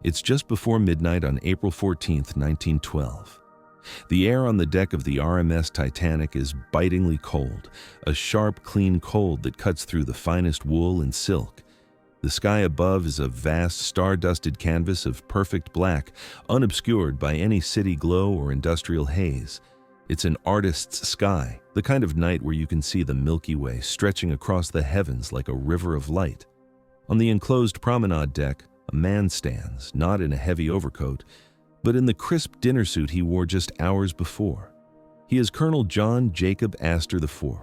It's just before midnight on April 14, 1912. The air on the deck of the RMS Titanic is bitingly cold, a sharp, clean cold that cuts through the finest wool and silk. The sky above is a vast, star-dusted canvas of perfect black, unobscured by any city glow or industrial haze. It's an artist's sky, the kind of night where you can see the Milky Way stretching across the heavens like a river of light. On the enclosed promenade deck, a man stands, not in a heavy overcoat, but in the crisp dinner suit he wore just hours before. He is Colonel John Jacob Astor IV,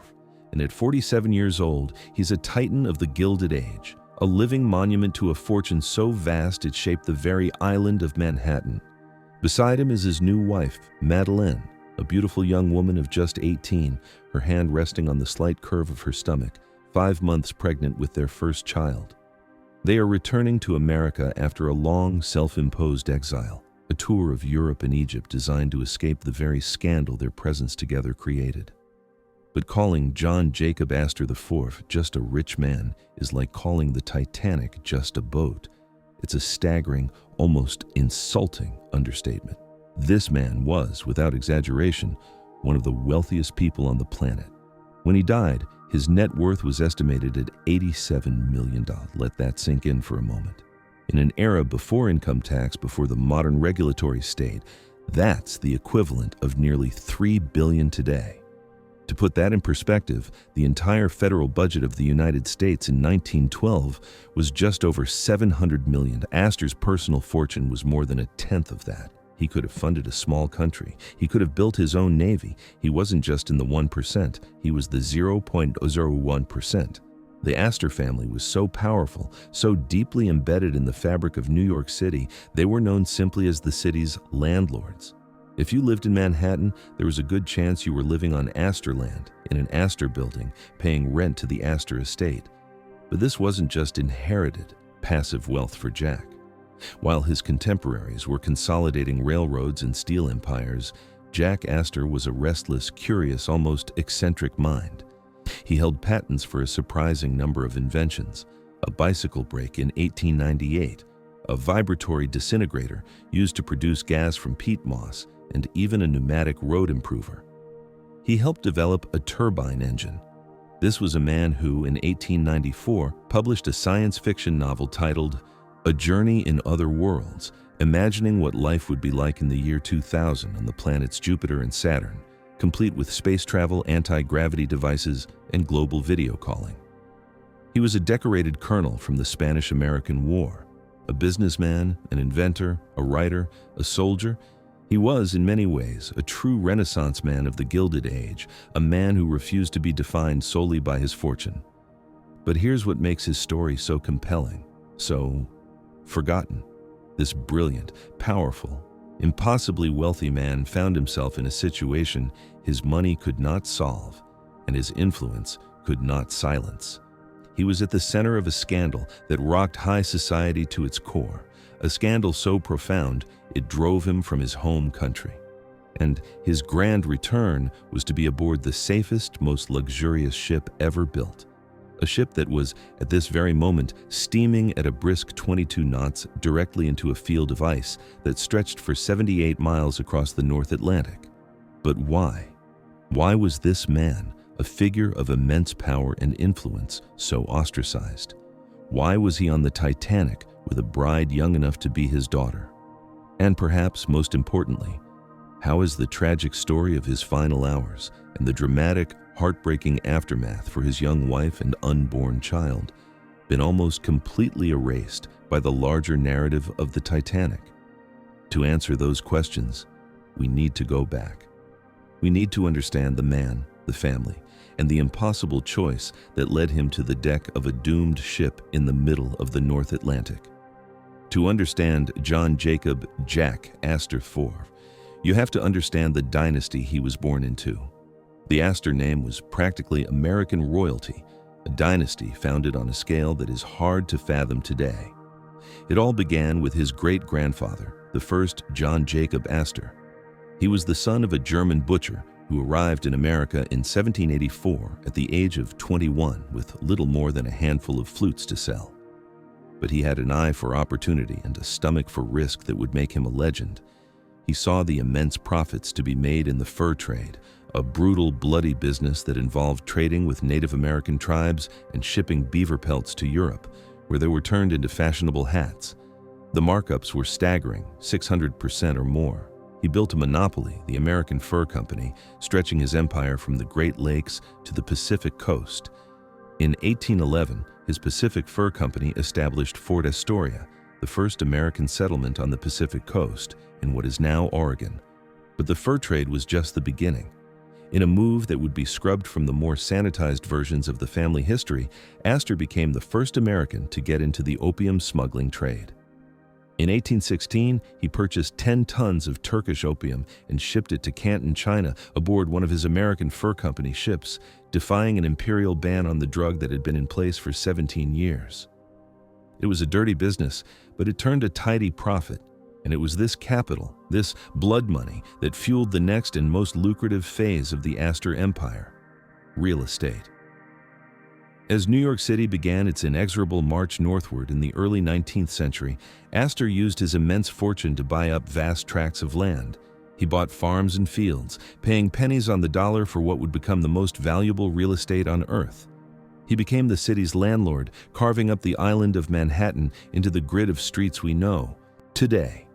and at 47 years old, he's a titan of the Gilded Age, a living monument to a fortune so vast it shaped the very island of Manhattan. Beside him is his new wife, Madeleine, a beautiful young woman of just 18, her hand resting on the slight curve of her stomach, 5 months pregnant with their first child. They are returning to America after a long, self-imposed exile, a tour of Europe and Egypt designed to escape the very scandal their presence together created. But calling John Jacob Astor IV just a rich man is like calling the Titanic just a boat. It's a staggering, almost insulting understatement. This man was, without exaggeration, one of the wealthiest people on the planet. When he died, his net worth was estimated at $87 million. Let that sink in for a moment. In an era before income tax, before the modern regulatory state, that's the equivalent of nearly $3 billion today. To put that in perspective, the entire federal budget of the United States in 1912 was just over $700 million. Astor's personal fortune was more than a tenth of that. He could have funded a small country. He could have built his own navy. He wasn't just in the 1%, he was the 0.01%. The Astor family was so powerful, so deeply embedded in the fabric of New York City, they were known simply as the city's landlords. If you lived in Manhattan, there was a good chance you were living on Astor land, in an Astor building, paying rent to the Astor estate. But this wasn't just inherited, passive wealth for Jack. While his contemporaries were consolidating railroads and steel empires, Jack Astor was a restless, curious, almost eccentric mind. He held patents for a surprising number of inventions: a bicycle brake in 1898, a vibratory disintegrator used to produce gas from peat moss, and even a pneumatic road improver. He helped develop a turbine engine. This was a man who, in 1894, published a science fiction novel titled A Journey in Other Worlds, imagining what life would be like in the year 2000 on the planets Jupiter and Saturn, complete with space travel, anti-gravity devices, and global video calling. He was a decorated colonel from the Spanish-American War, a businessman, an inventor, a writer, a soldier. He was, in many ways, a true Renaissance man of the Gilded Age, a man who refused to be defined solely by his fortune. But here's what makes his story so compelling, so forgotten. This brilliant, powerful, impossibly wealthy man found himself in a situation his money could not solve and his influence could not silence. He was at the center of a scandal that rocked high society to its core, a scandal so profound it drove him from his home country. And his grand return was to be aboard the safest, most luxurious ship ever built. A ship that was, at this very moment, steaming at a brisk 22 knots directly into a field of ice that stretched for 78 miles across the North Atlantic. But why? Why was this man, a figure of immense power and influence, so ostracized? Why was he on the Titanic with a bride young enough to be his daughter? And perhaps most importantly, how has the tragic story of his final hours and the dramatic, heartbreaking aftermath for his young wife and unborn child been almost completely erased by the larger narrative of the Titanic? To answer those questions, we need to go back. We need to understand the man, the family, and the impossible choice that led him to the deck of a doomed ship in the middle of the North Atlantic. To understand John Jacob "Jack" Astor IV, you have to understand the dynasty he was born into. The Astor name was practically American royalty, a dynasty founded on a scale that is hard to fathom today. It all began with his great-grandfather, the first John Jacob Astor. He was the son of a German butcher who arrived in America in 1784 at the age of 21 with little more than a handful of flutes to sell. But he had an eye for opportunity and a stomach for risk that would make him a legend. He saw the immense profits to be made in the fur trade, a brutal, bloody business that involved trading with Native American tribes and shipping beaver pelts to Europe, where they were turned into fashionable hats. The markups were staggering, 600% or more. He built a monopoly, the American Fur Company, stretching his empire from the Great Lakes to the Pacific coast. In 1811, his Pacific Fur Company established Fort Astoria, the first American settlement on the Pacific coast, in what is now Oregon. But the fur trade was just the beginning. In a move that would be scrubbed from the more sanitized versions of the family history, Astor became the first American to get into the opium smuggling trade. In 1816, he purchased 10 tons of Turkish opium and shipped it to Canton, China, aboard one of his American Fur Company ships, defying an imperial ban on the drug that had been in place for 17 years. It was a dirty business, but it turned a tidy profit, and it was this capital, this blood money, that fueled the next and most lucrative phase of the Astor empire: real estate. As New York City began its inexorable march northward in the early 19th century, Astor used his immense fortune to buy up vast tracts of land. He bought farms and fields, paying pennies on the dollar for what would become the most valuable real estate on earth. He became the city's landlord, carving up the island of Manhattan into the grid of streets we know today.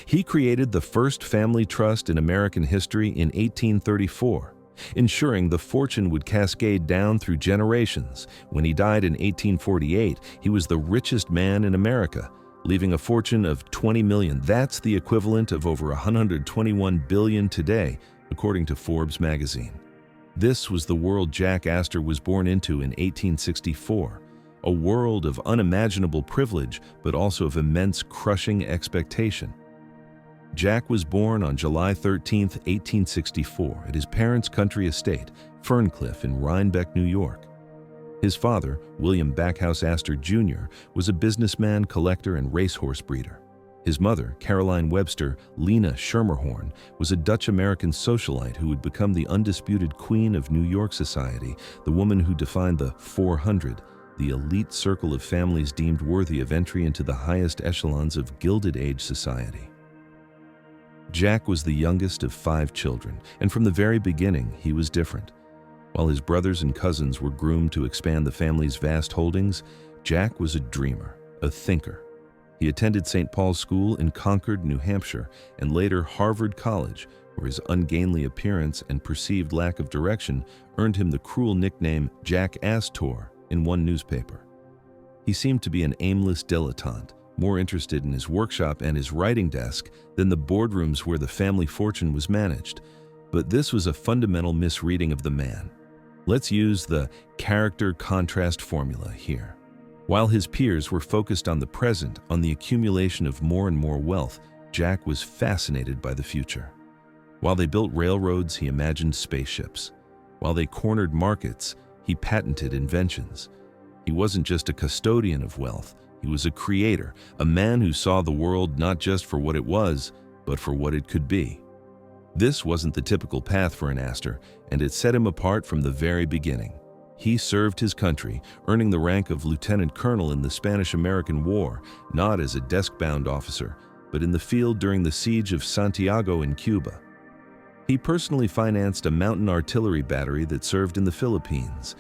He created the first family trust in American history in 1834. Ensuring the fortune would cascade down through generations. When he died in 1848, he was the richest man in America, leaving a fortune of $20 million. That's the equivalent of over $121 billion today, according to Forbes magazine. This was the world Jack Astor was born into in 1864, a world of unimaginable privilege, but also of immense, crushing expectation. Jack was born on July 13, 1864, at his parents' country estate, Ferncliff in Rhinebeck, New York. His father, William Backhouse Astor Jr., was a businessman, collector, and racehorse breeder. His mother, Caroline Webster Lena Schermerhorn, was a Dutch-American socialite who would become the undisputed queen of New York society, the woman who defined the 400, the elite circle of families deemed worthy of entry into the highest echelons of Gilded Age society. Jack was the youngest of 5 children, and from the very beginning, he was different. While his brothers and cousins were groomed to expand the family's vast holdings, Jack was a dreamer, a thinker. He attended St. Paul's School in Concord, New Hampshire, and later Harvard College, where his ungainly appearance and perceived lack of direction earned him the cruel nickname Jack Astor in one newspaper. He seemed to be an aimless dilettante, more interested in his workshop and his writing desk than the boardrooms where the family fortune was managed. But this was a fundamental misreading of the man. Let's use the character contrast formula here. While his peers were focused on the present, on the accumulation of more and more wealth, Jack was fascinated by the future. While they built railroads, he imagined spaceships. While they cornered markets, he patented inventions. He wasn't just a custodian of wealth. He was a creator, a man who saw the world not just for what it was, but for what it could be. This wasn't the typical path for an Astor, and it set him apart from the very beginning. He served his country, earning the rank of lieutenant colonel in the Spanish-American War, not as a desk-bound officer, but in the field during the siege of Santiago in Cuba. He personally financed a mountain artillery battery that served in the Philippines.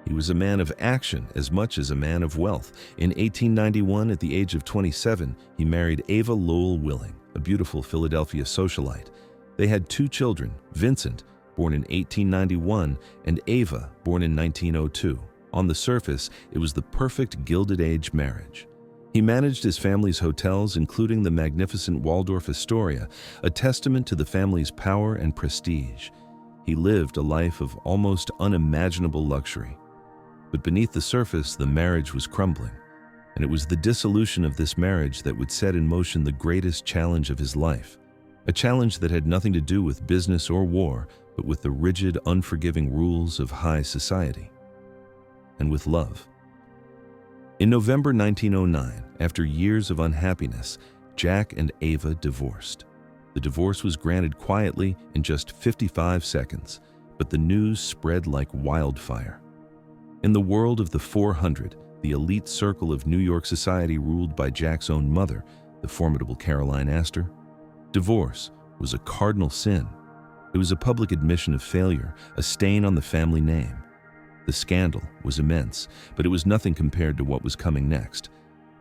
He was a man of action as much as a man of wealth. In 1891, at the age of 27, he married Ava Lowell Willing, a beautiful Philadelphia socialite. They had 2 children, Vincent, born in 1891, and Ava, born in 1902. On the surface, it was the perfect Gilded Age marriage. He managed his family's hotels, including the magnificent Waldorf Astoria, a testament to the family's power and prestige. He lived a life of almost unimaginable luxury. But beneath the surface, the marriage was crumbling, and it was the dissolution of this marriage that would set in motion the greatest challenge of his life, a challenge that had nothing to do with business or war, but with the rigid, unforgiving rules of high society, and with love. In November 1909, after years of unhappiness, Jack and Ava divorced. The divorce was granted quietly in just 55 seconds, but the news spread like wildfire. In the world of the 400, the elite circle of New York society ruled by Jack's own mother, the formidable Caroline Astor. Divorce was a cardinal sin. It was a public admission of failure, a stain on the family name. The scandal was immense, but it was nothing compared to what was coming next.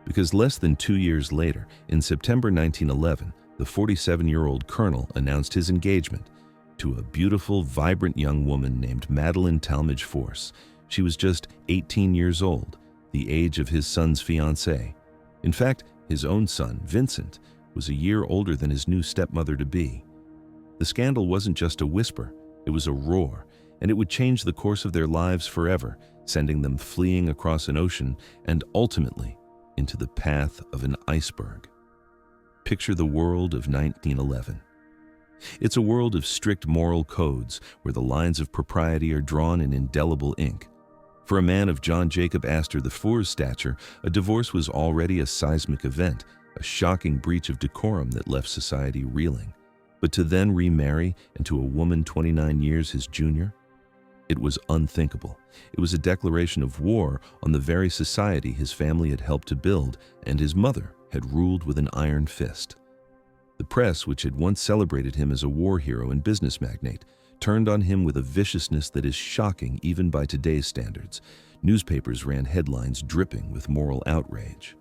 Because less than 2 years later, in September 1911, the 47-year-old colonel announced his engagement to a beautiful, vibrant young woman named Madeleine Talmadge Force. She was just 18 years old, the age of his son's fiancée. In fact, his own son, Vincent, was a year older than his new stepmother-to-be. The scandal wasn't just a whisper, it was a roar, and it would change the course of their lives forever, sending them fleeing across an ocean and ultimately into the path of an iceberg. Picture the world of 1911. It's a world of strict moral codes where the lines of propriety are drawn in indelible ink. For a man of John Jacob Astor IV's stature, a divorce was already a seismic event, a shocking breach of decorum that left society reeling. But to then remarry, and to a woman 29 years his junior, it was unthinkable. It was a declaration of war on the very society his family had helped to build and his mother had ruled with an iron fist. The press, which had once celebrated him as a war hero and business magnate, turned on him with a viciousness that is shocking even by today's standards. Newspapers ran headlines dripping with moral outrage.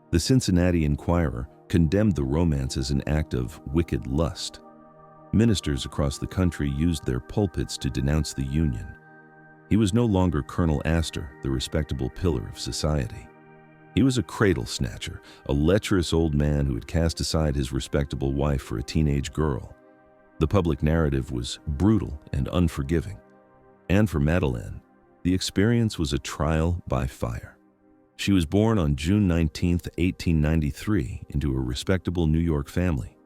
The Cincinnati Enquirer condemned the romance as an act of wicked lust. Ministers across the country used their pulpits to denounce the union. He was no longer Colonel Astor, the respectable pillar of society. He was a cradle snatcher, a lecherous old man who had cast aside his respectable wife for a teenage girl. The public narrative was brutal and unforgiving. And for Madeleine, the experience was a trial by fire. She was born on June 19, 1893, into a respectable New York family.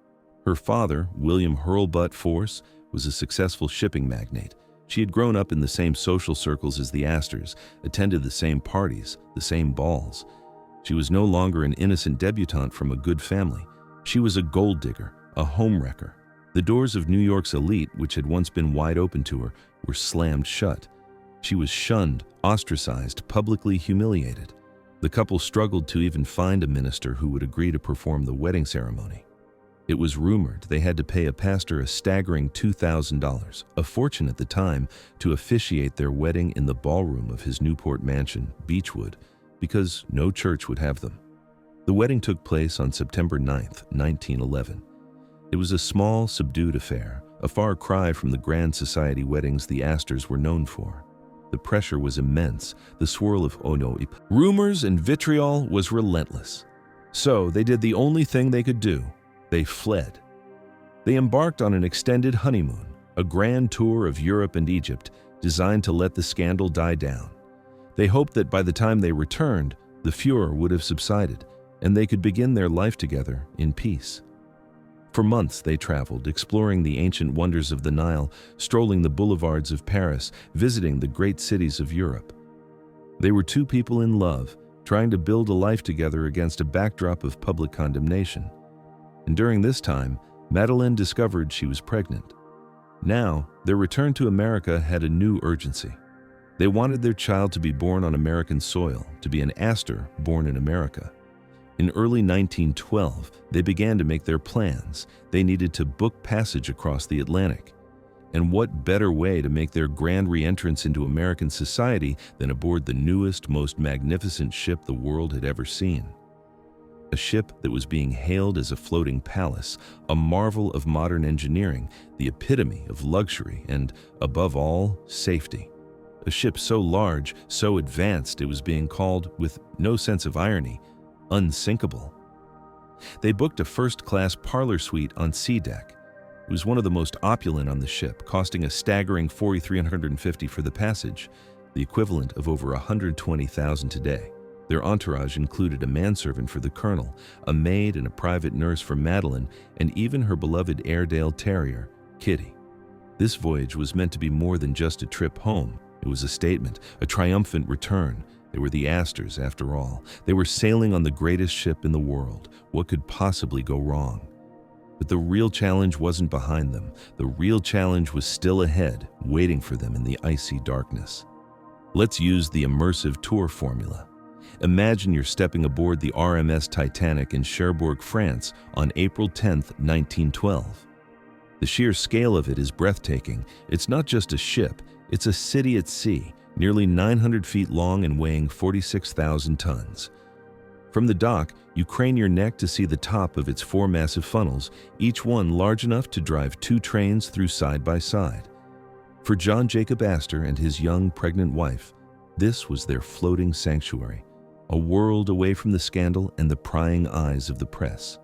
Her father, William Hurlbut Force, was a successful shipping magnate. She had grown up in the same social circles as the Astors, attended the same parties, the same balls. She was no longer an innocent debutante from a good family. She was a gold digger, a homewrecker. The doors of New York's elite, which had once been wide open to her, were slammed shut. She was shunned, ostracized, publicly humiliated. The couple struggled to even find a minister who would agree to perform the wedding ceremony. It was rumored they had to pay a pastor a staggering $2,000, a fortune at the time, to officiate their wedding in the ballroom of his Newport mansion, Beechwood, because no church would have them. The wedding took place on September 9, 1911. It was a small, subdued affair, a far cry from the grand society weddings the Astors were known for. The pressure was immense, the swirl of rumors and vitriol was relentless. So they did the only thing they could do. They fled. They embarked on an extended honeymoon, a grand tour of Europe and Egypt, designed to let the scandal die down. They hoped that by the time they returned, the furor would have subsided, and they could begin their life together in peace. For months they traveled, exploring the ancient wonders of the Nile, strolling the boulevards of Paris, visiting the great cities of Europe. They were two people in love, trying to build a life together against a backdrop of public condemnation. And during this time, Madeleine discovered she was pregnant. Now, their return to America had a new urgency. They wanted their child to be born on American soil, to be an Astor born in America. In early 1912, they began to make their plans. They needed to book passage across the Atlantic. And what better way to make their grand re-entrance into American society than aboard the newest, most magnificent ship the world had ever seen? A ship that was being hailed as a floating palace, a marvel of modern engineering, the epitome of luxury and, above all, safety. A ship so large, so advanced, it was being called, with no sense of irony, unsinkable. They booked a first-class parlor suite on sea deck. It was one of the most opulent on the ship, costing a staggering $4,350 for the passage, the equivalent of over $120,000 today. Their entourage included a manservant for the colonel, a maid and a private nurse for Madeleine, and even her beloved Airedale Terrier, Kitty. This voyage was meant to be more than just a trip home. It was a statement, a triumphant return. They were the Astors, after all. They were sailing on the greatest ship in the world. What could possibly go wrong? But the real challenge wasn't behind them. The real challenge was still ahead, waiting for them in the icy darkness. Let's use the immersive tour formula. Imagine you're stepping aboard the RMS Titanic in Cherbourg, France on April 10, 1912. The sheer scale of it is breathtaking. It's not just a ship, it's a city at sea, nearly 900 feet long and weighing 46,000 tons. From the dock, you crane your neck to see the top of its 4 massive funnels, each one large enough to drive 2 trains through side by side. For John Jacob Astor and his young pregnant wife, this was their floating sanctuary, a world away from the scandal and the prying eyes of the press.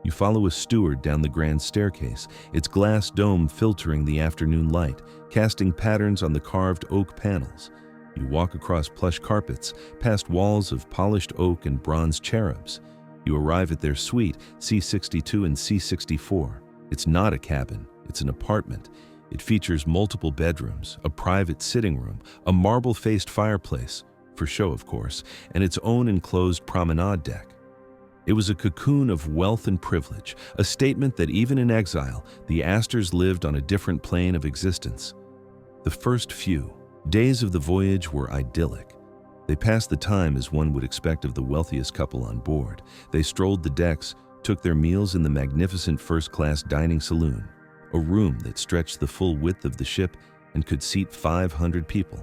You follow a steward down the grand staircase, its glass dome filtering the afternoon light, casting patterns on the carved oak panels. You walk across plush carpets, past walls of polished oak and bronze cherubs. You arrive at their suite, C62 and C64. It's not a cabin, it's an apartment. It features multiple bedrooms, a private sitting room, a marble-faced fireplace, for show of course, and its own enclosed promenade deck. It was a cocoon of wealth and privilege, a statement that even in exile, the Astors lived on a different plane of existence. The first few days of the voyage were idyllic. They passed the time as one would expect of the wealthiest couple on board. They strolled the decks, took their meals in the magnificent first-class dining saloon, a room that stretched the full width of the ship and could seat 500 people.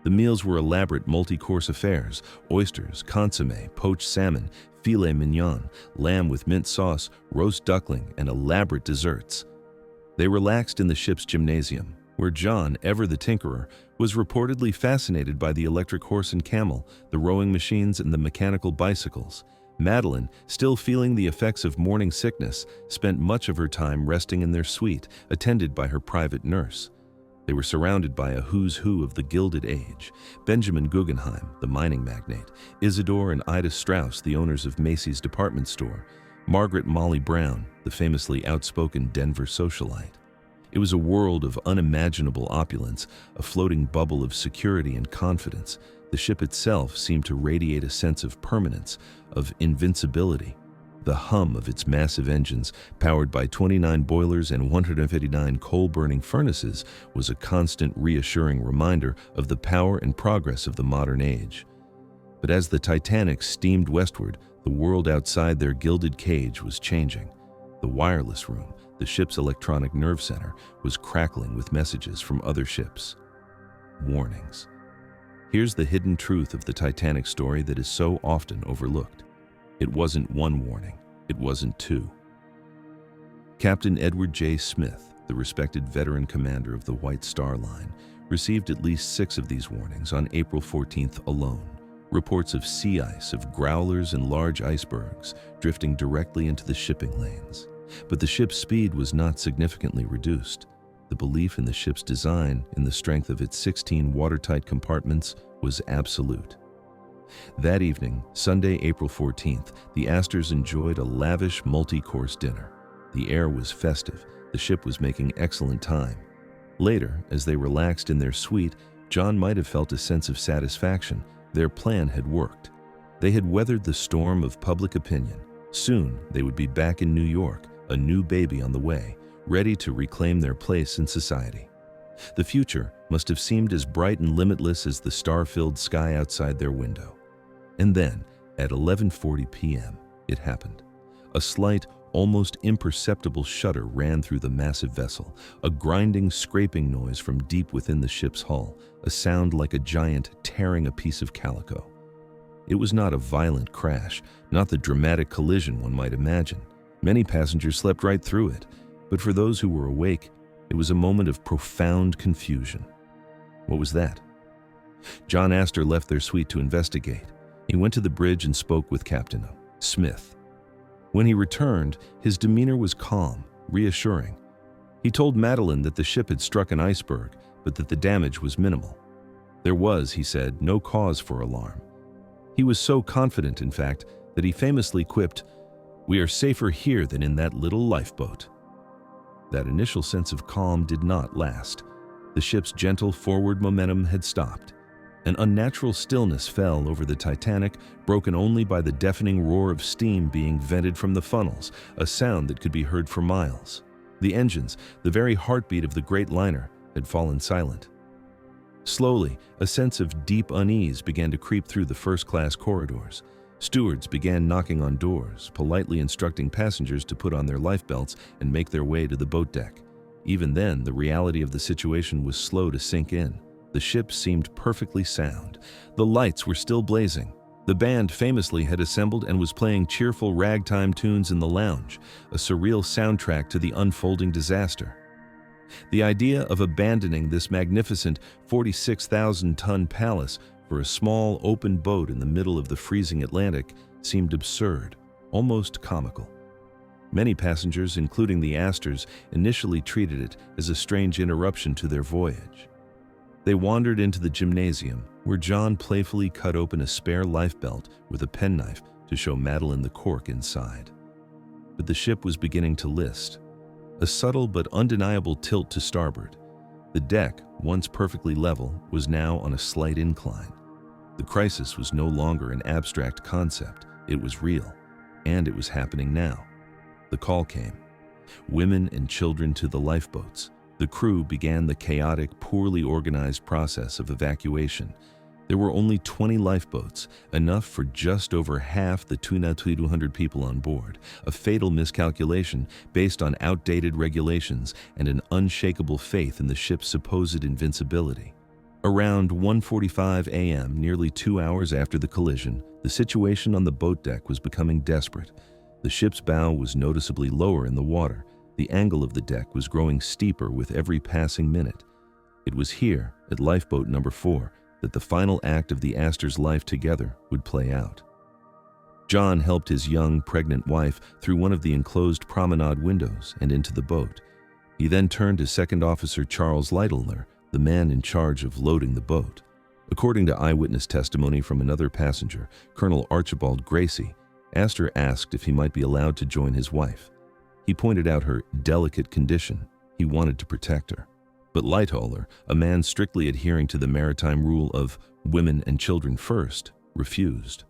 The meals were elaborate multi-course affairs: oysters, consommé, poached salmon, filet mignon, lamb with mint sauce, roast duckling, and elaborate desserts. They relaxed in the ship's gymnasium, where John, ever the tinkerer, was reportedly fascinated by the electric horse and camel, the rowing machines, and the mechanical bicycles. Madeleine, still feeling the effects of morning sickness, spent much of her time resting in their suite, attended by her private nurse. They were surrounded by a who's who of the Gilded Age: Benjamin Guggenheim, the mining magnate; Isidore and Ida Strauss, the owners of Macy's department store; Margaret Molly Brown, the famously outspoken Denver socialite. It was a world of unimaginable opulence, a floating bubble of security and confidence. The ship itself seemed to radiate a sense of permanence, of invincibility. The hum of its massive engines, powered by 29 boilers and 159 coal-burning furnaces, was a constant, reassuring reminder of the power and progress of the modern age. But as the Titanic steamed westward, the world outside their gilded cage was changing. The wireless room, the ship's electronic nerve center, was crackling with messages from other ships. Warnings. Here's the hidden truth of the Titanic story that is so often overlooked. It wasn't one warning, it wasn't two. Captain Edward J. Smith, the respected veteran commander of the White Star Line, received at least 6 of these warnings on April 14th alone. Reports of sea ice, of growlers and large icebergs drifting directly into the shipping lanes. But the ship's speed was not significantly reduced. The belief in the ship's design, in the strength of its 16 watertight compartments, was absolute. That evening, Sunday, April 14th, the Astors enjoyed a lavish multi-course dinner. The air was festive. The ship was making excellent time. Later, as they relaxed in their suite, John might have felt a sense of satisfaction. Their plan had worked. They had weathered the storm of public opinion. Soon, they would be back in New York, a new baby on the way, ready to reclaim their place in society. The future must have seemed as bright and limitless as the star-filled sky outside their window. And then, at 11:40 p.m., it happened. A slight, almost imperceptible shudder ran through the massive vessel, a grinding, scraping noise from deep within the ship's hull, a sound like a giant tearing a piece of calico. It was not a violent crash, not the dramatic collision one might imagine. Many passengers slept right through it, but for those who were awake, it was a moment of profound confusion. What was that? John Astor left their suite to investigate. He went to the bridge and spoke with Captain Smith. When he returned, his demeanor was calm, reassuring. He told Madeleine that the ship had struck an iceberg, but that the damage was minimal. There was, he said, no cause for alarm. He was so confident, in fact, that he famously quipped, "We are safer here than in that little lifeboat." That initial sense of calm did not last. The ship's gentle forward momentum had stopped. An unnatural stillness fell over the Titanic, broken only by the deafening roar of steam being vented from the funnels, a sound that could be heard for miles. The engines, the very heartbeat of the great liner, had fallen silent. Slowly, a sense of deep unease began to creep through the first-class corridors. Stewards began knocking on doors, politely instructing passengers to put on their lifebelts and make their way to the boat deck. Even then, the reality of the situation was slow to sink in. The ship seemed perfectly sound. The lights were still blazing. The band famously had assembled and was playing cheerful ragtime tunes in the lounge, a surreal soundtrack to the unfolding disaster. The idea of abandoning this magnificent 46,000-ton palace for a small, open boat in the middle of the freezing Atlantic seemed absurd, almost comical. Many passengers, including the Astors, initially treated it as a strange interruption to their voyage. They wandered into the gymnasium, where John playfully cut open a spare lifebelt with a penknife to show Madeleine the cork inside. But the ship was beginning to list. A subtle but undeniable tilt to starboard. The deck, once perfectly level, was now on a slight incline. The crisis was no longer an abstract concept. It was real, and it was happening now. The call came. Women and children to the lifeboats. The crew began the chaotic, poorly organized process of evacuation. There were only 20 lifeboats, enough for just over half the 200 people on board, a fatal miscalculation based on outdated regulations and an unshakable faith in the ship's supposed invincibility. Around 1:45 a.m., nearly 2 hours after the collision, the situation on the boat deck was becoming desperate. The ship's bow was noticeably lower in the water. The angle of the deck was growing steeper with every passing minute. It was here, at lifeboat number 4, that the final act of the Astor's life together would play out. John helped his young, pregnant wife through one of the enclosed promenade windows and into the boat. He then turned to Second Officer Charles Littler, the man in charge of loading the boat. According to eyewitness testimony from another passenger, Colonel Archibald Gracie, Astor asked if he might be allowed to join his wife. He pointed out her delicate condition. He wanted to protect her. But Lightoller, a man strictly adhering to the maritime rule of women and children first, refused.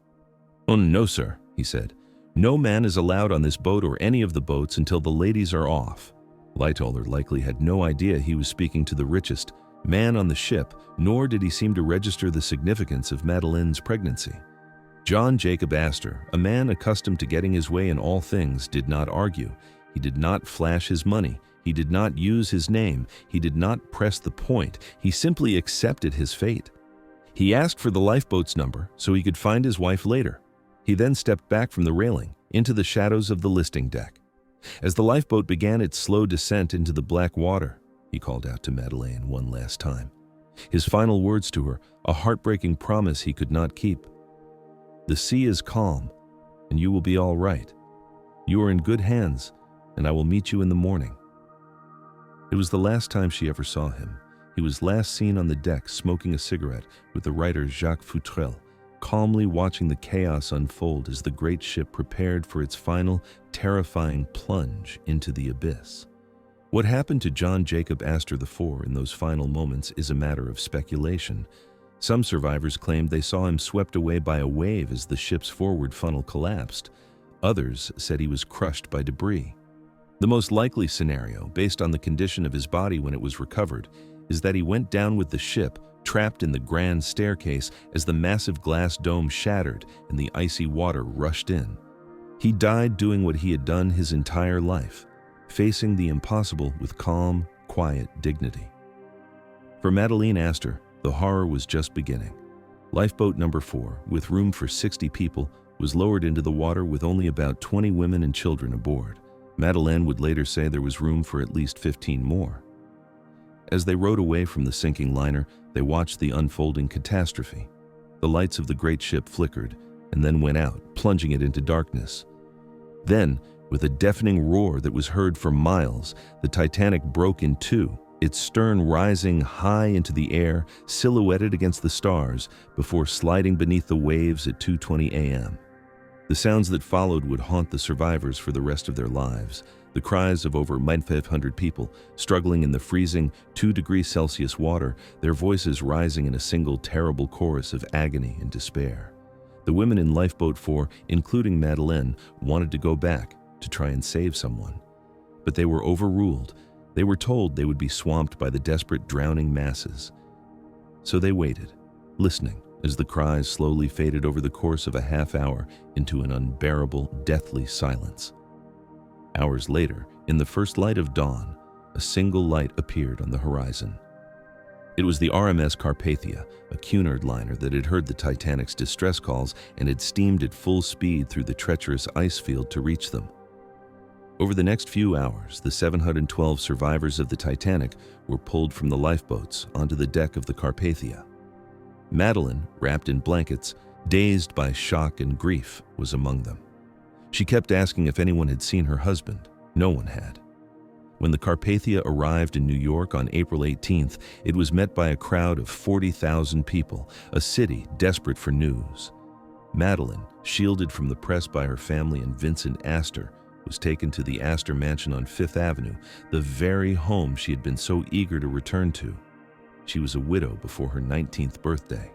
"Oh, no, sir," he said. "No man is allowed on this boat or any of the boats until the ladies are off." Lightoller likely had no idea he was speaking to the richest man on the ship, nor did he seem to register the significance of Madeleine's pregnancy. John Jacob Astor, a man accustomed to getting his way in all things, did not argue. He did not flash his money. He did not use his name. He did not press the point. He simply accepted his fate. He asked for the lifeboat's number so he could find his wife later. He then stepped back from the railing into the shadows of the listing deck. As the lifeboat began its slow descent into the black water, he called out to Madeleine one last time. His final words to her, a heartbreaking promise he could not keep. "The sea is calm, and you will be all right. You are in good hands, and I will meet you in the morning." It was the last time she ever saw him. He was last seen on the deck smoking a cigarette with the writer Jacques Futrelle, calmly watching the chaos unfold as the great ship prepared for its final, terrifying plunge into the abyss. What happened to John Jacob Astor IV in those final moments is a matter of speculation. Some survivors claimed they saw him swept away by a wave as the ship's forward funnel collapsed. Others said he was crushed by debris. The most likely scenario, based on the condition of his body when it was recovered, is that he went down with the ship, trapped in the grand staircase as the massive glass dome shattered and the icy water rushed in. He died doing what he had done his entire life, facing the impossible with calm, quiet dignity. For Madeleine Astor, the horror was just beginning. Lifeboat number 4, with room for 60 people, was lowered into the water with only about 20 women and children aboard. Madeleine would later say there was room for at least 15 more. As they rowed away from the sinking liner, they watched the unfolding catastrophe. The lights of the great ship flickered and then went out, plunging it into darkness. Then, with a deafening roar that was heard for miles, the Titanic broke in two, its stern rising high into the air, silhouetted against the stars, before sliding beneath the waves at 2:20 a.m. The sounds that followed would haunt the survivors for the rest of their lives. The cries of over 500 people struggling in the freezing 2°C water, their voices rising in a single terrible chorus of agony and despair. The women in Lifeboat 4, including Madeleine, wanted to go back to try and save someone. But they were overruled. They were told they would be swamped by the desperate drowning masses. So they waited, listening as the cries slowly faded over the course of a half hour into an unbearable, deathly silence. Hours later, in the first light of dawn, a single light appeared on the horizon. It was the RMS Carpathia, a Cunard liner that had heard the Titanic's distress calls and had steamed at full speed through the treacherous ice field to reach them. Over the next few hours, the 712 survivors of the Titanic were pulled from the lifeboats onto the deck of the Carpathia. Madeleine, wrapped in blankets, dazed by shock and grief, was among them. She kept asking if anyone had seen her husband. No one had. When the Carpathia arrived in New York on April 18th, it was met by a crowd of 40,000 people, a city desperate for news. Madeleine, shielded from the press by her family and Vincent Astor, was taken to the Astor mansion on Fifth Avenue, the very home she had been so eager to return to. She was a widow before her 19th birthday.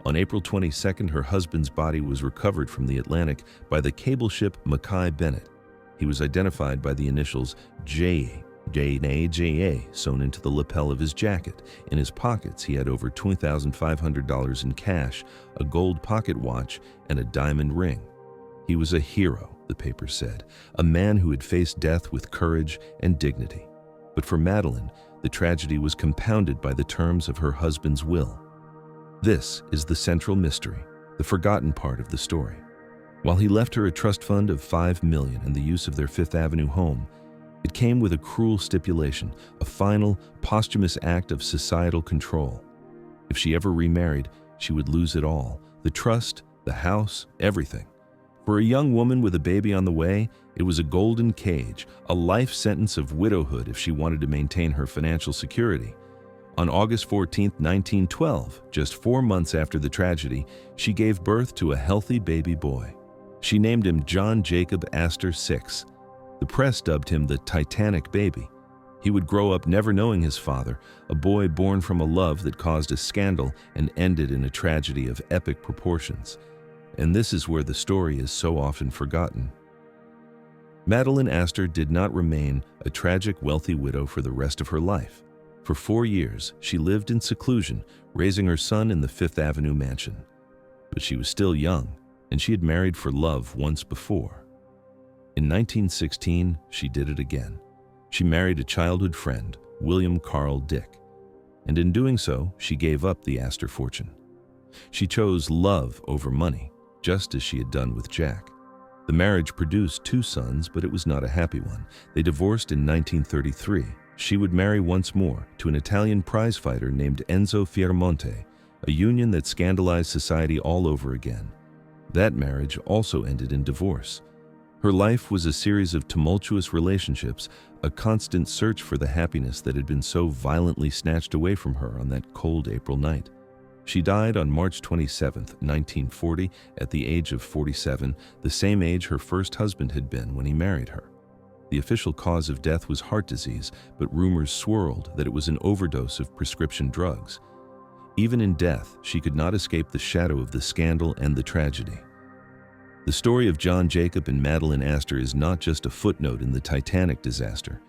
On April 22nd, her husband's body was recovered from the Atlantic by the cable ship Mackay Bennett. He was identified by the initials J.A. sewn into the lapel of his jacket. In his pockets, he had over $2,500 in cash, a gold pocket watch, and a diamond ring. He was a hero, the paper said, a man who had faced death with courage and dignity. But for Madeleine, the tragedy was compounded by the terms of her husband's will. This is the central mystery, the forgotten part of the story. While he left her a trust fund of $5 million and the use of their Fifth Avenue home, it came with a cruel stipulation, a final, posthumous act of societal control. If she ever remarried, she would lose it all, the trust, the house, everything. For a young woman with a baby on the way, it was a golden cage, a life sentence of widowhood if she wanted to maintain her financial security. On August 14, 1912, just 4 months after the tragedy, she gave birth to a healthy baby boy. She named him John Jacob Astor VI. The press dubbed him the Titanic baby. He would grow up never knowing his father, a boy born from a love that caused a scandal and ended in a tragedy of epic proportions. And this is where the story is so often forgotten. Madeleine Astor did not remain a tragic, wealthy widow for the rest of her life. For 4 years, she lived in seclusion, raising her son in the Fifth Avenue mansion. But she was still young, and she had married for love once before. In 1916, she did it again. She married a childhood friend, William Carl Dick, and in doing so, she gave up the Astor fortune. She chose love over money, just as she had done with Jack. The marriage produced 2 sons, but it was not a happy one. They divorced in 1933. She would marry once more to an Italian prizefighter named Enzo Fiermonte, a union that scandalized society all over again. That marriage also ended in divorce. Her life was a series of tumultuous relationships, a constant search for the happiness that had been so violently snatched away from her on that cold April night. She died on March 27, 1940, at the age of 47, the same age her first husband had been when he married her. The official cause of death was heart disease, but rumors swirled that it was an overdose of prescription drugs. Even in death, she could not escape the shadow of the scandal and the tragedy. The story of John Jacob and Madeleine Astor is not just a footnote in the Titanic disaster.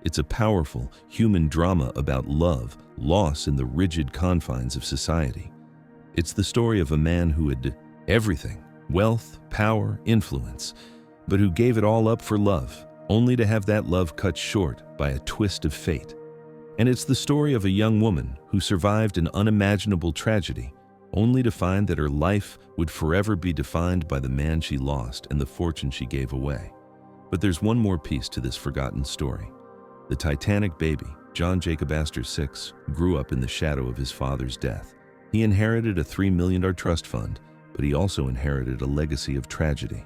It's a powerful, human drama about love, loss in the rigid confines of society. It's the story of a man who had everything, wealth, power, influence, but who gave it all up for love, only to have that love cut short by a twist of fate. And it's the story of a young woman who survived an unimaginable tragedy, only to find that her life would forever be defined by the man she lost and the fortune she gave away. But there's one more piece to this forgotten story. The Titanic baby, John Jacob Astor VI, grew up in the shadow of his father's death. He inherited a $3 million trust fund, but he also inherited a legacy of tragedy.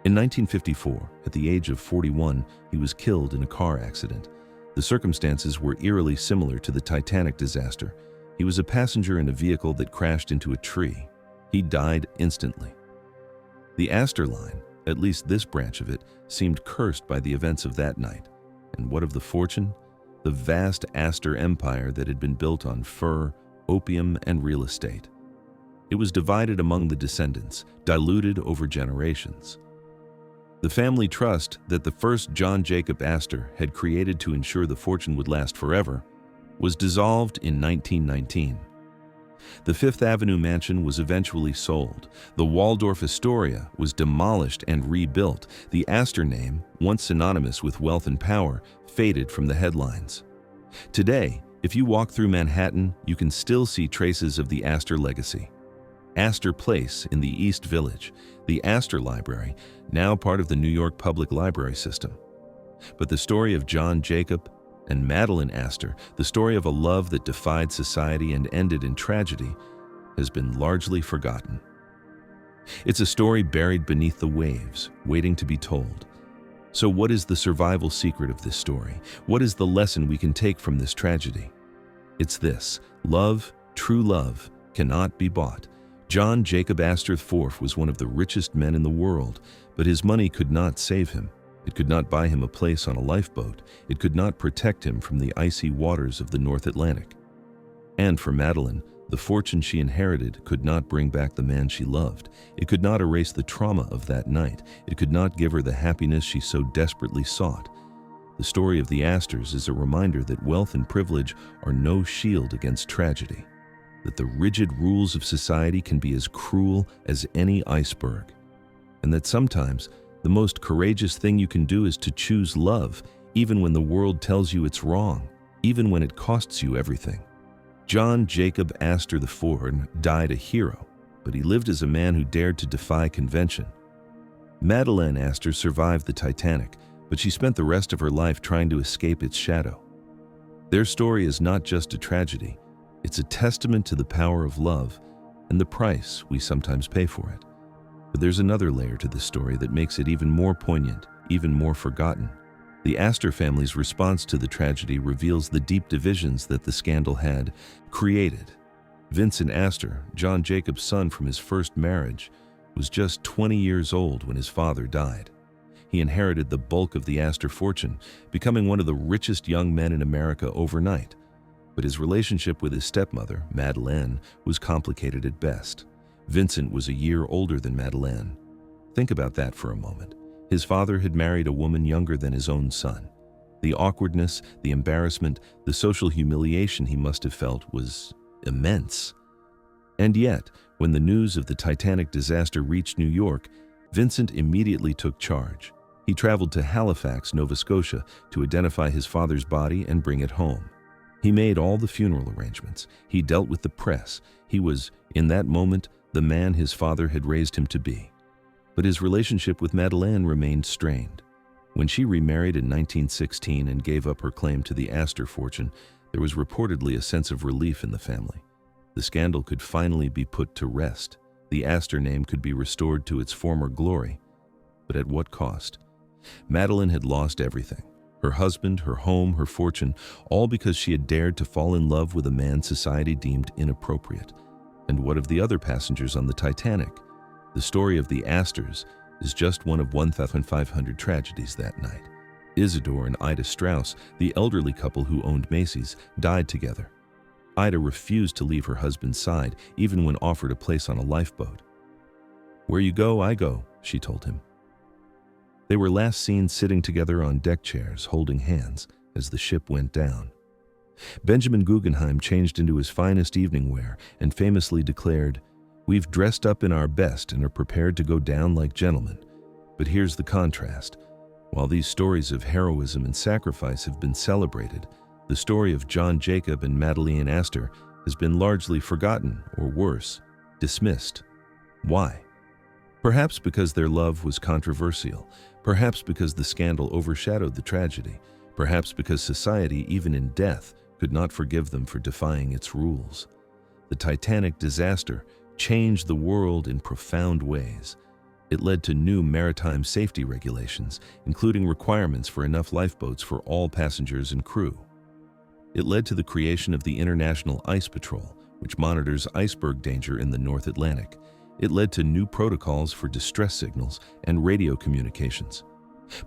In 1954, at the age of 41, he was killed in a car accident. The circumstances were eerily similar to the Titanic disaster. He was a passenger in a vehicle that crashed into a tree. He died instantly. The Astor line, at least this branch of it, seemed cursed by the events of that night. And what of the fortune? The vast Astor empire that had been built on fur, opium, and real estate. It was divided among the descendants, diluted over generations. The family trust that the first John Jacob Astor had created to ensure the fortune would last forever was dissolved in 1919. The Fifth Avenue mansion was eventually sold. The Waldorf Astoria was demolished and rebuilt. The Astor name, once synonymous with wealth and power, faded from the headlines. Today, if you walk through Manhattan, you can still see traces of the Astor legacy. Astor Place in the East Village, the Astor Library, now part of the New York Public Library System. But the story of John Jacob and Madeleine Astor, the story of a love that defied society and ended in tragedy, has been largely forgotten. It's a story buried beneath the waves, waiting to be told. So what is the survival secret of this story? What is the lesson we can take from this tragedy? It's this: love, true love, cannot be bought. John Jacob Astor IV was one of the richest men in the world, but his money could not save him. It could not buy him a place on a lifeboat. It could not protect him from the icy waters of the North Atlantic. And for Madeleine, the fortune she inherited could not bring back the man she loved. It could not erase the trauma of that night. It could not give her the happiness she so desperately sought. The story of the Astors is a reminder that wealth and privilege are no shield against tragedy, that the rigid rules of society can be as cruel as any iceberg, and that sometimes the most courageous thing you can do is to choose love, even when the world tells you it's wrong, even when it costs you everything. John Jacob Astor IV died a hero, but he lived as a man who dared to defy convention. Madeleine Astor survived the Titanic, but she spent the rest of her life trying to escape its shadow. Their story is not just a tragedy, it's a testament to the power of love and the price we sometimes pay for it. But there's another layer to this story that makes it even more poignant, even more forgotten. The Astor family's response to the tragedy reveals the deep divisions that the scandal had created. Vincent Astor, John Jacob's son from his first marriage, was just 20 years old when his father died. He inherited the bulk of the Astor fortune, becoming one of the richest young men in America overnight. But his relationship with his stepmother, Madeleine, was complicated at best. Vincent was a year older than Madeleine. Think about that for a moment. His father had married a woman younger than his own son. The awkwardness, the embarrassment, the social humiliation he must have felt was immense. And yet, when the news of the Titanic disaster reached New York, Vincent immediately took charge. He traveled to Halifax, Nova Scotia, to identify his father's body and bring it home. He made all the funeral arrangements. He dealt with the press. He was, in that moment, the man his father had raised him to be. But his relationship with Madeleine remained strained. When she remarried in 1916 and gave up her claim to the Astor fortune, there was reportedly a sense of relief in the family. The scandal could finally be put to rest. The Astor name could be restored to its former glory. But at what cost? Madeleine had lost everything. Her husband, her home, her fortune, all because she had dared to fall in love with a man society deemed inappropriate. And what of the other passengers on the Titanic? The story of the Astors is just one of 1,500 tragedies that night. Isidore and Ida Strauss, the elderly couple who owned Macy's, died together. Ida refused to leave her husband's side, even when offered a place on a lifeboat. "Where you go, I go," she told him. They were last seen sitting together on deck chairs, holding hands, as the ship went down. Benjamin Guggenheim changed into his finest evening wear and famously declared, "We've dressed up in our best and are prepared to go down like gentlemen. But here's the contrast. While these stories of heroism and sacrifice have been celebrated, the story of John Jacob and Madeleine Astor has been largely forgotten, or worse, dismissed. Why? Perhaps because their love was controversial, perhaps because the scandal overshadowed the tragedy, perhaps because society, even in death, could not forgive them for defying its rules. The Titanic disaster changed the world in profound ways. It led to new maritime safety regulations, including requirements for enough lifeboats for all passengers and crew. It led to the creation of the International Ice Patrol, which monitors iceberg danger in the North Atlantic. It led to new protocols for distress signals and radio communications.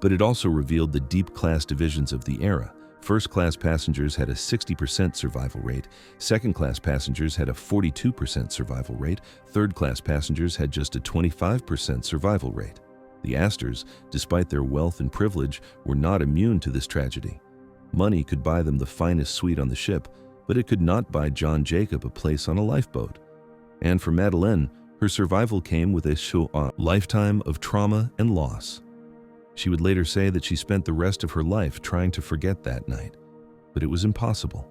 But it also revealed the deep class divisions of the era. First-class passengers had a 60% survival rate, second-class passengers had a 42% survival rate, third-class passengers had just a 25% survival rate. The Astors, despite their wealth and privilege, were not immune to this tragedy. Money could buy them the finest suite on the ship, but it could not buy John Jacob a place on a lifeboat. And for Madeleine, her survival came with a lifetime of trauma and loss. She would later say that she spent the rest of her life trying to forget that night, but it was impossible.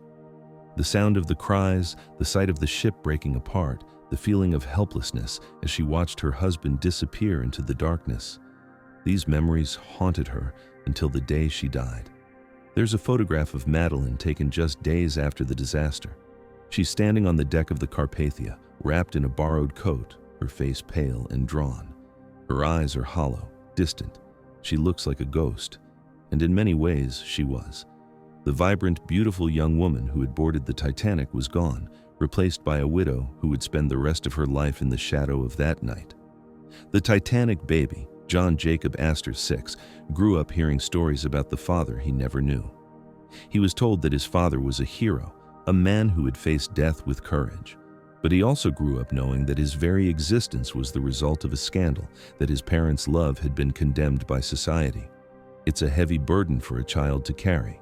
The sound of the cries, the sight of the ship breaking apart, the feeling of helplessness as she watched her husband disappear into the darkness. These memories haunted her until the day she died. There's a photograph of Madeleine taken just days after the disaster. She's standing on the deck of the Carpathia, wrapped in a borrowed coat, her face pale and drawn. Her eyes are hollow, distant. She looks like a ghost, and in many ways she was. The vibrant, beautiful young woman who had boarded the Titanic was gone, replaced by a widow who would spend the rest of her life in the shadow of that night. The Titanic baby, John Jacob Astor 6, grew up hearing stories about the father he never knew. He was told that his father was a hero, a man who had faced death with courage. But he also grew up knowing that his very existence was the result of a scandal, that his parents' love had been condemned by society. It's a heavy burden for a child to carry.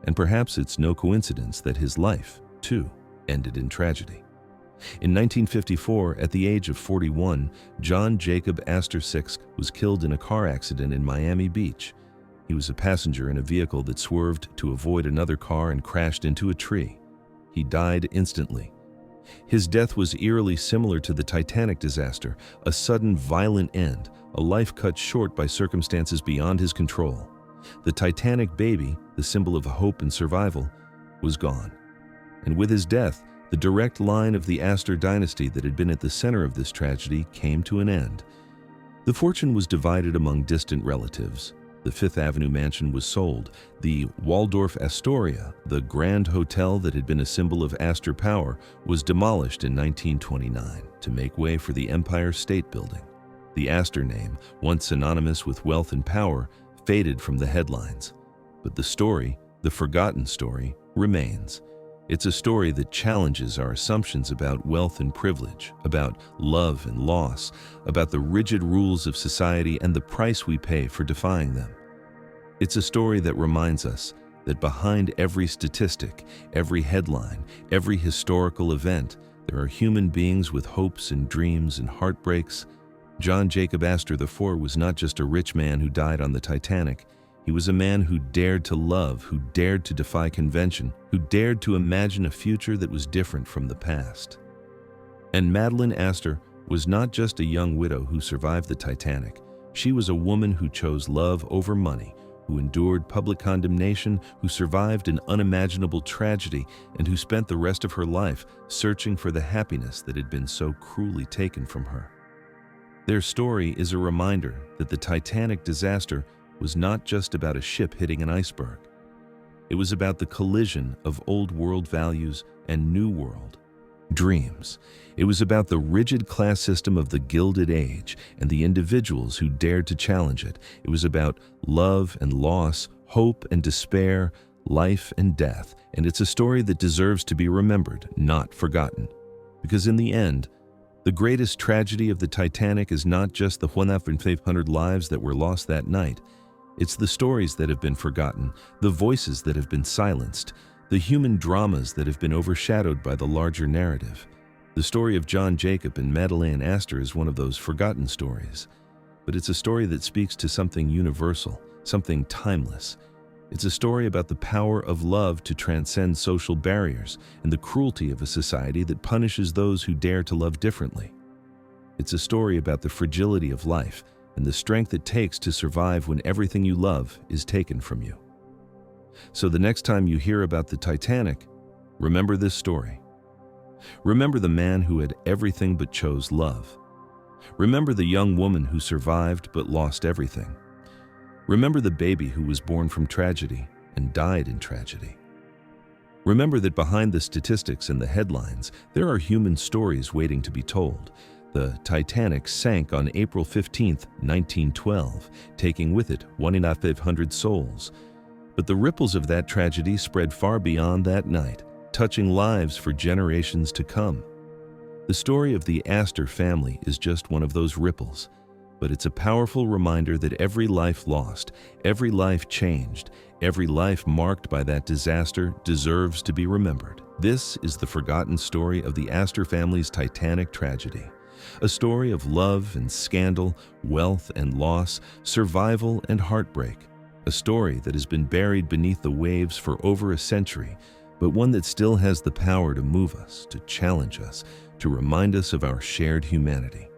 And perhaps it's no coincidence that his life, too, ended in tragedy. In 1954, at the age of 41, John Jacob Astor 6 was killed in a car accident in Miami Beach. He was a passenger in a vehicle that swerved to avoid another car and crashed into a tree. He died instantly. His death was eerily similar to the Titanic disaster, a sudden, violent end, a life cut short by circumstances beyond his control. The Titanic baby, the symbol of hope and survival, was gone. And with his death, the direct line of the Astor dynasty that had been at the center of this tragedy came to an end. The fortune was divided among distant relatives. The Fifth Avenue mansion was sold. The Waldorf Astoria, the grand hotel that had been a symbol of Astor power, was demolished in 1929 to make way for the Empire State Building. The Astor name, once synonymous with wealth and power, faded from the headlines. But the story, the forgotten story, remains. It's a story that challenges our assumptions about wealth and privilege, about love and loss, about the rigid rules of society and the price we pay for defying them. It's a story that reminds us that behind every statistic, every headline, every historical event, there are human beings with hopes and dreams and heartbreaks. John Jacob Astor IV was not just a rich man who died on the Titanic. He was a man who dared to love, who dared to defy convention, who dared to imagine a future that was different from the past. And Madeleine Astor was not just a young widow who survived the Titanic. She was a woman who chose love over money, who endured public condemnation, who survived an unimaginable tragedy, and who spent the rest of her life searching for the happiness that had been so cruelly taken from her. Their story is a reminder that the Titanic disaster was not just about a ship hitting an iceberg. It was about the collision of old world values and new world dreams. It was about the rigid class system of the Gilded Age and the individuals who dared to challenge it. It was about love and loss, hope and despair, life and death. And it's a story that deserves to be remembered, not forgotten. Because in the end, the greatest tragedy of the Titanic is not just the 1,500 lives that were lost that night. It's the stories that have been forgotten, the voices that have been silenced, the human dramas that have been overshadowed by the larger narrative. The story of John Jacob and Madeleine Astor is one of those forgotten stories. But it's a story that speaks to something universal, something timeless. It's a story about the power of love to transcend social barriers and the cruelty of a society that punishes those who dare to love differently. It's a story about the fragility of life and the strength it takes to survive when everything you love is taken from you. So the next time you hear about the Titanic, remember this story. Remember the man who had everything but chose love. Remember the young woman who survived but lost everything. Remember the baby who was born from tragedy and died in tragedy. Remember that behind the statistics and the headlines, there are human stories waiting to be told. The Titanic sank on April 15, 1912, taking with it 1,500 souls. But the ripples of that tragedy spread far beyond that night, touching lives for generations to come. The story of the Astor family is just one of those ripples. but it's a powerful reminder that every life lost, every life changed, every life marked by that disaster deserves to be remembered. This is the forgotten story of the Astor family's Titanic tragedy. A story of love and scandal, wealth and loss, survival and heartbreak. A story that has been buried beneath the waves for over a century, but one that still has the power to move us, to challenge us, to remind us of our shared humanity.